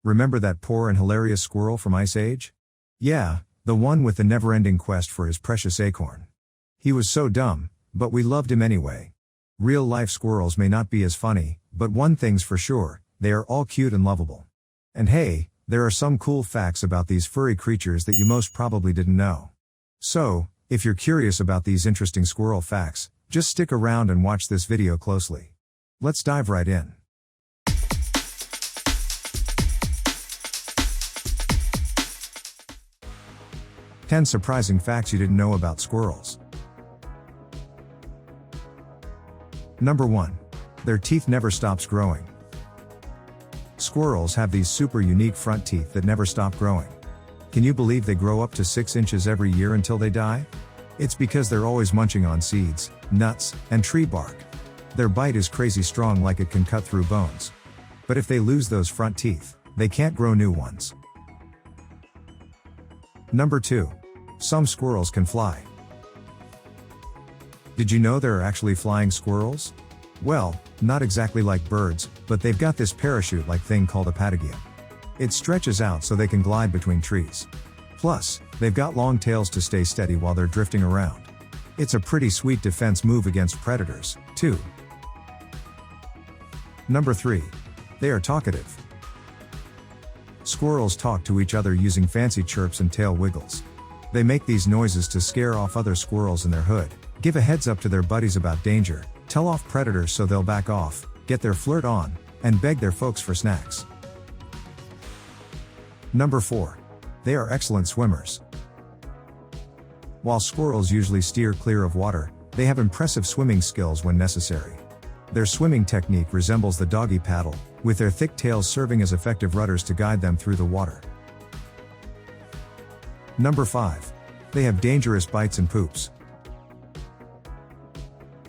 Remember that poor and hilarious squirrel from Ice Age? Yeah, the one with the never-ending quest for his precious acorn. He was so dumb, but we loved him anyway. Real-life squirrels may not be as funny, but one thing's for sure, they are all cute and lovable. And hey, there are some cool facts about these furry creatures that you most probably didn't know. So, if you're curious about these interesting squirrel facts, just stick around and watch this video closely. Let's dive right in. 10 surprising facts you didn't know about squirrels. Number 1. Their teeth never stops growing. Squirrels have these super unique front teeth that never stop growing. Can you believe they grow up to 6 inches every year until they die? It's because they're always munching on seeds, nuts, and tree bark. Their bite is crazy strong, like it can cut through bones. But if they lose those front teeth, they can't grow new ones. Number 2. Some squirrels can fly. Did you know there are actually flying squirrels? Well, not exactly like birds, but they've got this parachute-like thing called a patagia. It stretches out so they can glide between trees. Plus, they've got long tails to stay steady while they're drifting around. It's a pretty sweet defense move against predators, too. Number 3. They are talkative. Squirrels talk to each other using fancy chirps and tail wiggles. They make these noises to scare off other squirrels in their hood, give a heads up to their buddies about danger, tell off predators so they'll back off, get their flirt on, and beg their folks for snacks. Number 4. They are excellent swimmers. While squirrels usually steer clear of water, they have impressive swimming skills when necessary. Their swimming technique resembles the doggy paddle, with their thick tails serving as effective rudders to guide them through the water. Number 5. They have dangerous bites and poops.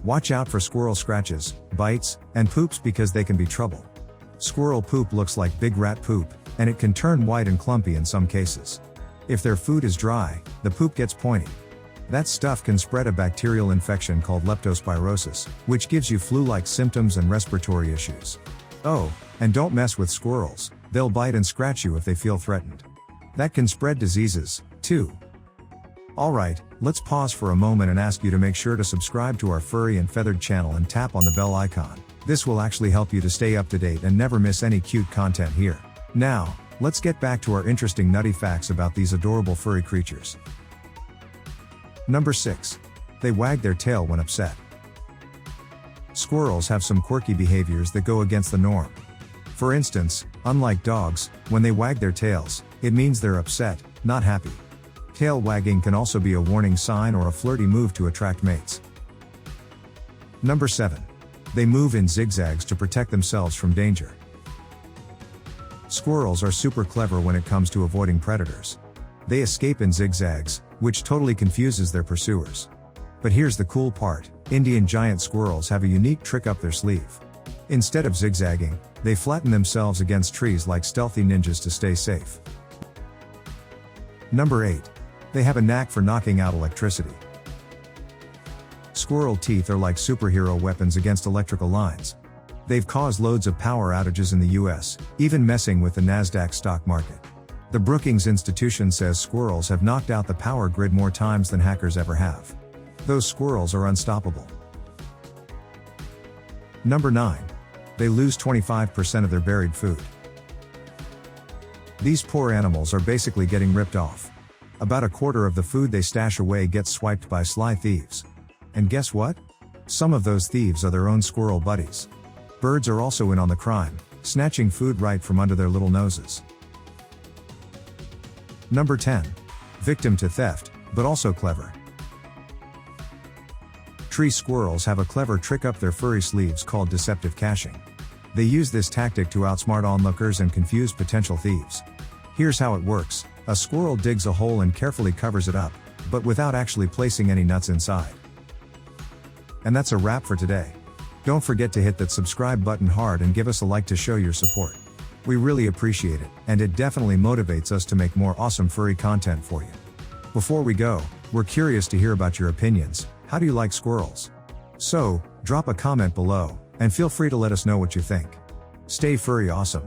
Watch out for squirrel scratches, bites, and poops because they can be trouble. Squirrel poop looks like big rat poop, and it can turn white and clumpy in some cases. If their food is dry, the poop gets pointy. That stuff can spread a bacterial infection called leptospirosis, which gives you flu-like symptoms and respiratory issues. Oh, and don't mess with squirrels, they'll bite and scratch you if they feel threatened. That can spread diseases, too. Alright, let's pause for a moment and ask you to make sure to subscribe to our furry and feathered channel and tap on the bell icon. This will actually help you to stay up to date and never miss any cute content here. Now, let's get back to our interesting nutty facts about these adorable furry creatures. Number 6. They wag their tail when upset. Squirrels have some quirky behaviors that go against the norm. For instance, unlike dogs, when they wag their tails, it means they're upset, not happy. Tail wagging can also be a warning sign or a flirty move to attract mates. Number 7. They move in zigzags to protect themselves from danger. Squirrels are super clever when it comes to avoiding predators. They escape in zigzags, which totally confuses their pursuers. But here's the cool part, Indian giant squirrels have a unique trick up their sleeve. Instead of zigzagging, they flatten themselves against trees like stealthy ninjas to stay safe. Number 8. They have a knack for knocking out electricity. Squirrel teeth are like superhero weapons against electrical lines. They've caused loads of power outages in the US, even messing with the Nasdaq stock market. The Brookings Institution says squirrels have knocked out the power grid more times than hackers ever have. Those squirrels are unstoppable. Number 9. They lose 25% of their buried food. These poor animals are basically getting ripped off. About a quarter of the food they stash away gets swiped by sly thieves. And guess what? Some of those thieves are their own squirrel buddies. Birds are also in on the crime, snatching food right from under their little noses. Number 10. Victim to theft, but also clever. Tree squirrels have a clever trick up their furry sleeves called deceptive caching. They use this tactic to outsmart onlookers and confuse potential thieves. Here's how it works. A squirrel digs a hole and carefully covers it up, but without actually placing any nuts inside. And that's a wrap for today. Don't forget to hit that subscribe button hard and give us a like to show your support. We really appreciate it, and it definitely motivates us to make more awesome furry content for you. Before we go, we're curious to hear about your opinions. How do you like squirrels? So, drop a comment below, and feel free to let us know what you think. Stay furry awesome.